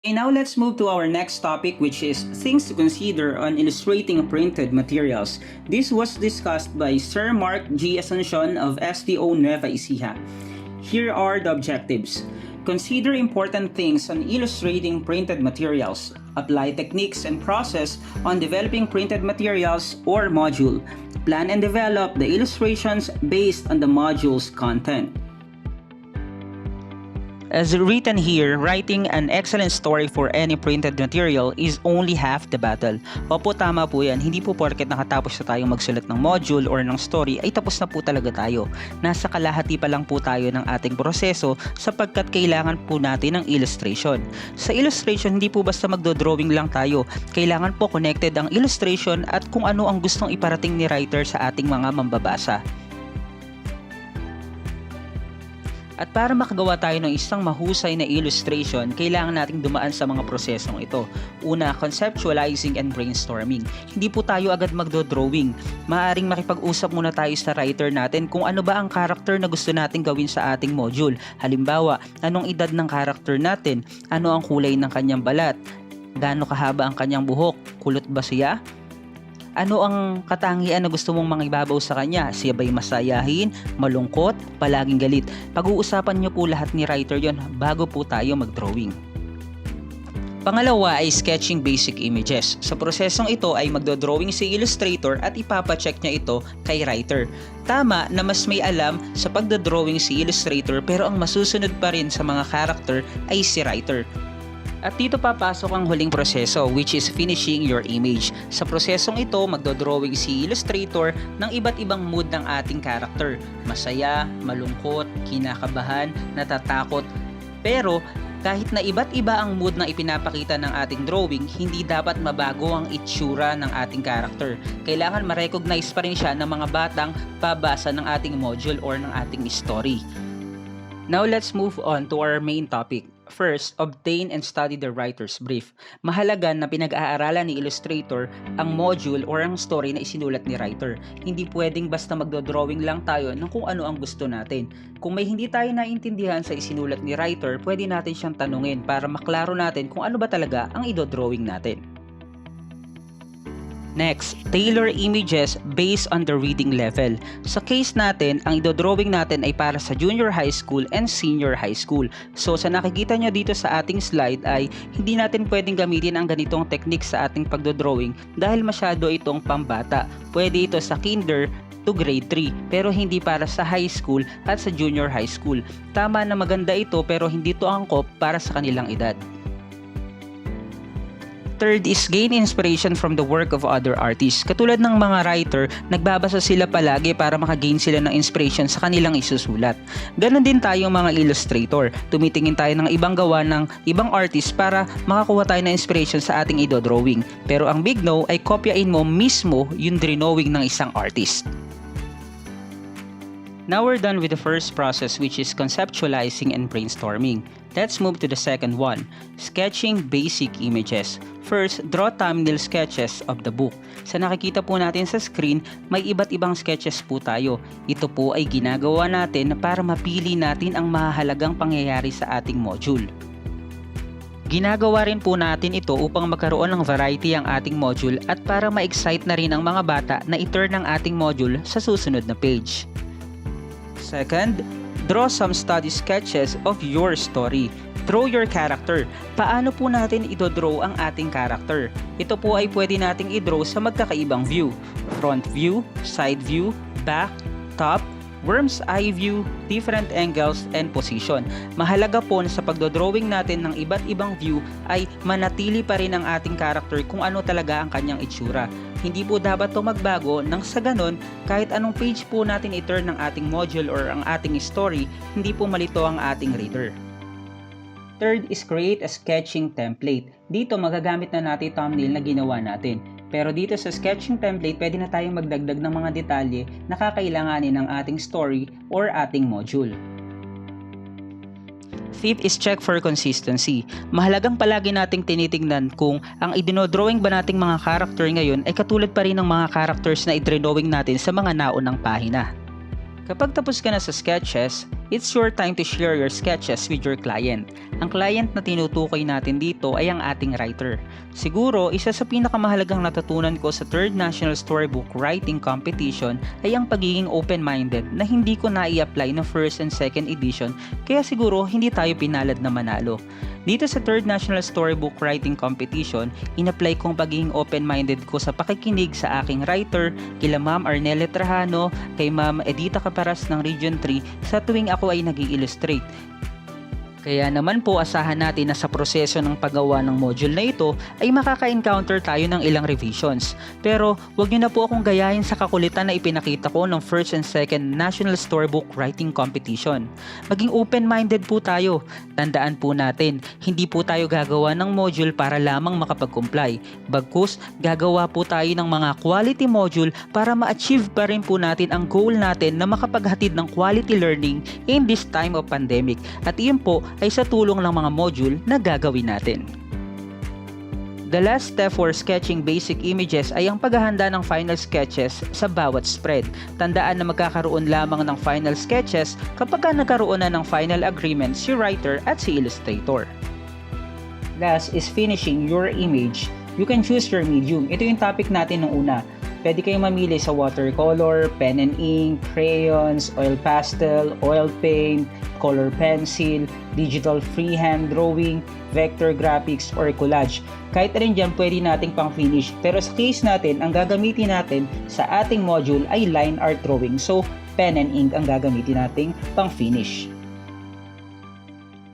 Okay, now let's move to our next topic, which is things to consider on illustrating printed materials. This was discussed by Sir Mark G. Asuncion of STO Nueva Ecija. Here are the objectives. Consider important things on illustrating printed materials. Apply techniques and process on developing printed materials or module. Plan and develop the illustrations based on the module's content. As written here, writing an excellent story for any printed material is only half the battle. Opo, tama po yan. Hindi po porket nakatapos na tayong magsulat ng module or ng story ay tapos na po talaga tayo. Nasa kalahati pa lang po tayo ng ating proseso sapagkat kailangan po natin ng illustration. Sa illustration, hindi po basta magdo-drawing lang tayo. Kailangan po connected ang illustration at kung ano ang gustong iparating ni writer sa ating mga mambabasa. At para makagawa tayo ng isang mahusay na illustration, kailangan nating dumaan sa mga prosesong ito. Una, conceptualizing and brainstorming. Hindi po tayo agad magdo-drawing. Maaaring makipag-usap muna tayo sa writer natin kung ano ba ang character na gusto nating gawin sa ating module. Halimbawa, anong edad ng character natin? Ano ang kulay ng kanyang balat? Gaano kahaba ang kanyang buhok? Kulot ba siya? Ano ang katangian na gusto mong mangibabaw sa kanya? Siya ba'y masayahin, malungkot, palaging galit? Pag-uusapan niyo po lahat ni writer yon bago po tayo mag-drawing. Pangalawa ay sketching basic images. Sa prosesong ito ay magdo-drawing si illustrator at ipapacheck niya ito kay writer. Tama na mas may alam sa pagdo-drawing si illustrator pero ang masusunod pa rin sa mga character ay si writer. At dito papasok ang huling proseso, which is finishing your image. Sa prosesong ito, magdodrawing si illustrator ng iba't ibang mood ng ating character. Masaya, malungkot, kinakabahan, natatakot. Pero kahit na iba't iba ang mood na ipinapakita ng ating drawing, hindi dapat mabago ang itsura ng ating character. Kailangan ma-recognize pa rin siya ng mga batang babasa ng ating module or ng ating story. Now let's move on to our main topic. First, obtain and study the writer's brief. Mahalaga na pinag-aaralan ni illustrator ang module or ang story na isinulat ni writer. Hindi pwedeng basta magdo-drawing lang tayo ng kung ano ang gusto natin. Kung may hindi tayo naintindihan sa isinulat ni writer, pwede natin siyang tanungin para maklaro natin kung ano ba talaga ang ido-drawing natin. Next, tailor images based on the reading level. Sa case natin, ang idodrawing natin ay para sa junior high school and senior high school. So sa nakikita nyo dito sa ating slide ay hindi natin pwedeng gamitin ang ganitong technique sa ating pagdodrawing dahil masyado itong pambata. Pwede ito sa kinder to grade 3 pero hindi para sa high school at sa junior high school. Tama na maganda ito pero hindi ito angkop para sa kanilang edad. Third is gain inspiration from the work of other artists. Katulad ng mga writer, nagbabasa sila palagi para makagain sila ng inspiration sa kanilang isusulat. Ganon din tayo mga illustrator. Tumitingin tayo ng ibang gawa ng ibang artist para makakuha tayo ng inspiration sa ating idodrawing. Pero ang big no ay kopyain mo mismo yung drawing ng isang artist. Now we're done with the first process, which is conceptualizing and brainstorming. Let's move to the second one, sketching basic images. First, draw thumbnail sketches of the book. Sa nakikita po natin sa screen, may iba't ibang sketches po tayo. Ito po ay ginagawa natin para mapili natin ang mahalagang pangyayari sa ating module. Ginagawa rin po natin ito upang magkaroon ng variety ang ating module at para ma-excite na rin ang mga bata na i-turn ang ating module sa susunod na page. Second, draw some study sketches of your story. Draw your character. Paano po natin ito-draw ang ating character? Ito po ay pwede nating i-draw sa magkakaibang view. Front view, side view, back, top, worm's eye view, different angles, and position. Mahalaga po na sa pagdodrawing natin ng iba't ibang view ay manatili pa rin ang ating character kung ano talaga ang kanyang itsura. Hindi po dapat ito magbago nang sa ganon, kahit anong page po natin i-turn ng ating module or ang ating story, hindi po malito ang ating reader. Third is create a sketching template. Dito magagamit na natin thumbnail na ginawa natin. Pero dito sa sketching template, pwede na tayong magdagdag ng mga detalye na kakailanganin ng ating story or ating module. Fifth is check for consistency. Mahalagang palagi nating tinitingnan kung ang idinodrawing ba nating mga character ngayon ay katulad pa rin ng mga characters na idinodrawing natin sa mga naunang pahina. Kapag tapos ka na sa sketches, it's your time to share your sketches with your client. Ang client na tinutukoy natin dito ay ang ating writer. Siguro, isa sa pinakamahalagang natutunan ko sa 3rd National Storybook Writing Competition ay ang pagiging open-minded na hindi ko na-i-apply na 1st and 2nd edition, kaya siguro hindi tayo pinalad na manalo. Dito sa 3rd National Storybook Writing Competition, in-apply kong pagiging open-minded ko sa pakikinig sa aking writer, kila Ma'am Arnelle Trajano, kay Ma'am Edita Caparas ng Region 3 sa tuwing ako ay nag-i-illustrate. Kaya naman po asahan natin na sa proseso ng paggawa ng module na ito ay makaka-encounter tayo ng ilang revisions. Pero wag niyo na po akong gayahin sa kakulitan na ipinakita ko ng 1st and 2nd National Storybook Writing Competition. Maging open-minded po tayo. Tandaan po natin, hindi po tayo gagawa ng module para lamang makapag-comply. Bagkus, gagawa po tayo ng mga quality module para ma-achieve pa rin po natin ang goal natin na makapaghatid ng quality learning in this time of pandemic. At iyon po ay sa tulong ng mga module na gagawin natin. The last step for sketching basic images ay ang paghahanda ng final sketches sa bawat spread. Tandaan na magkakaroon lamang ng final sketches kapag nagkaroon na ng final agreement si writer at si illustrator. Last is finishing your image. You can choose your medium. Ito yung topic natin nung una. Pwede kayong mamili sa watercolor, pen and ink, crayons, oil pastel, oil paint, color pencil, digital freehand drawing, vector graphics, or collage. Kahit rin dyan pwede nating pang finish. Pero sa case natin, ang gagamitin natin sa ating module ay line art drawing. So, pen and ink ang gagamitin nating pang finish.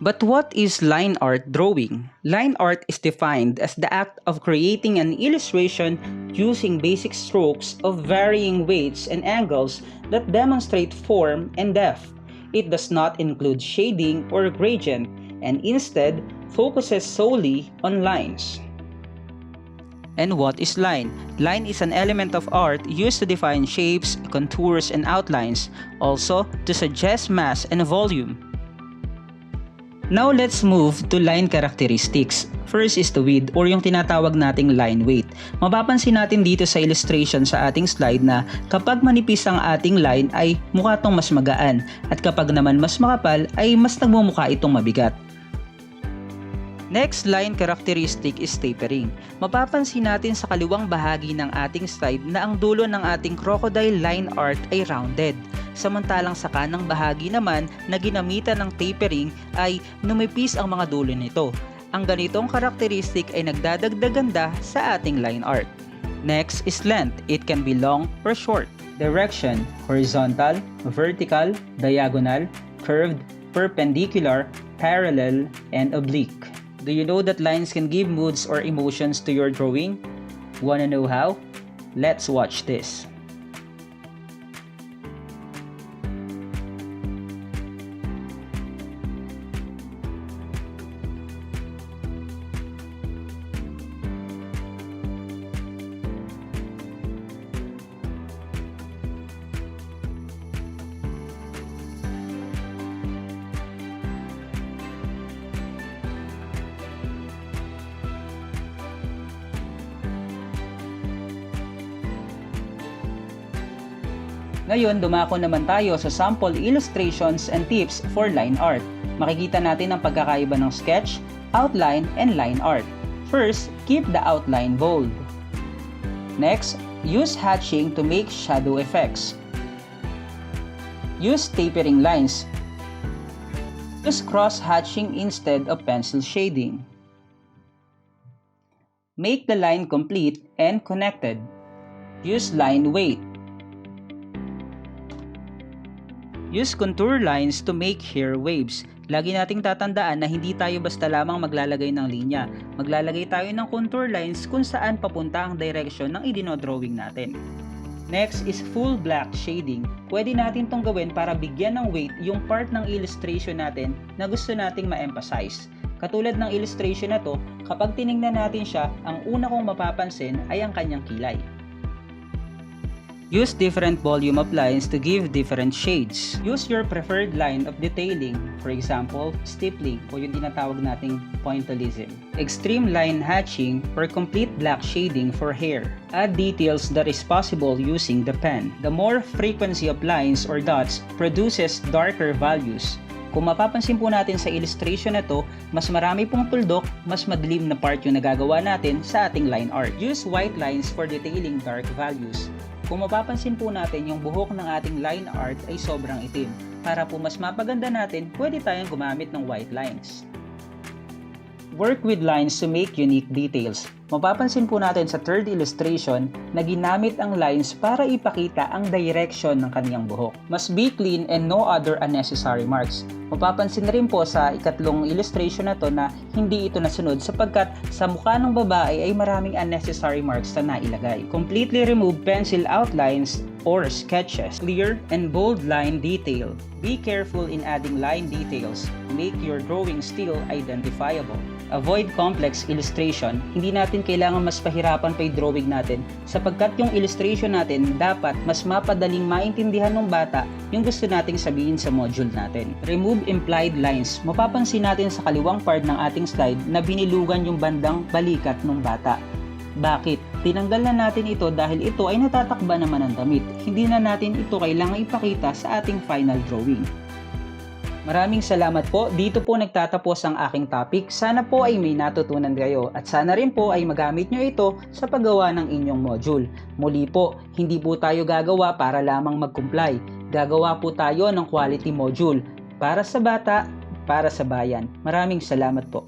But what is line art drawing? Line art is defined as the act of creating an illustration using basic strokes of varying weights and angles that demonstrate form and depth. It does not include shading or gradient and instead focuses solely on lines. And what is line? Line is an element of art used to define shapes, contours, and outlines, also to suggest mass and volume. Now let's move to line characteristics. First is the width or yung tinatawag nating line weight. Mapapansin natin dito sa illustration sa ating slide na kapag manipis ang ating line ay mukha itong mas magaan at kapag naman mas makapal ay mas nagmumukha itong mabigat. Next line characteristic is tapering. Mapapansin natin sa kaliwang bahagi ng ating slide na ang dulo ng ating crocodile line art ay rounded. Samantalang sa kanang bahagi naman na ginamitan ng tapering ay numipis ang mga dulo nito. Ang ganitong karakteristik ay nagdadagdag ganda sa ating line art. Next is length. It can be long or short. Direction, horizontal, vertical, diagonal, curved, perpendicular, parallel, and oblique. Do you know that lines can give moods or emotions to your drawing? Wanna know how? Let's watch this. Ngayon, dumako naman tayo sa sample illustrations and tips for line art. Makikita natin ang pagkakaiba ng sketch, outline, and line art. First, keep the outline bold. Next, use hatching to make shadow effects. Use tapering lines. Use cross-hatching instead of pencil shading. Make the line complete and connected. Use line weight. Use contour lines to make hair waves. Lagi nating tatandaan na hindi tayo basta lamang maglalagay ng linya. Maglalagay tayo ng contour lines kung saan papunta ang direction ng idinodrawing natin. Next is full black shading. Pwede natin itong gawin para bigyan ng weight yung part ng illustration natin na gusto nating ma-emphasize. Katulad ng illustration na to, kapag tiningnan natin siya, ang una kong mapapansin ay ang kanyang kilay. Use different volume of lines to give different shades. Use your preferred line of detailing, for example, stippling o yung tinatawag nating pointillism. Extreme line hatching or complete black shading for hair. Add details that is possible using the pen. The more frequency of lines or dots produces darker values. Kung mapapansin po natin sa illustration na to, mas marami pong tuldok, mas madilim na part yung nagagawa natin sa ating line art. Use white lines for detailing dark values. Kung mapapansin po natin yung buhok ng ating line art ay sobrang itim. Para po mas mapaganda natin, pwede tayong gumamit ng white lines. Work with lines to make unique details. Mapapansin po natin sa third illustration na ginamit ang lines para ipakita ang direction ng kaniyang buhok. Must be clean and no other unnecessary marks. Mapapansin na rin po sa ikatlong illustration na to na hindi ito nasunod sapagkat sa mukha ng babae ay maraming unnecessary marks na nailagay. Completely remove pencil outlines or sketches. Clear and bold line detail. Be careful in adding line details. Make your drawing still identifiable. Avoid complex illustration. Hindi natin kailangan mas pahirapan pa yung drawing natin sapagkat yung illustration natin dapat mas mapadaling maintindihan ng bata yung gusto nating sabihin sa module natin. Remove implied lines. Mapapansin natin sa kaliwang part ng ating slide na binilugan yung bandang balikat ng bata. Bakit? Tinanggal na natin ito dahil ito ay natatakba naman ng damit. Hindi na natin ito kailangan ipakita sa ating final drawing. Maraming salamat po. Dito po nagtatapos ang aking topic. Sana po ay may natutunan kayo at sana rin po ay magamit nyo ito sa paggawa ng inyong module. Muli po, hindi po tayo gagawa para lamang mag-comply. Gagawa po tayo ng quality module para sa bata, para sa bayan. Maraming salamat po.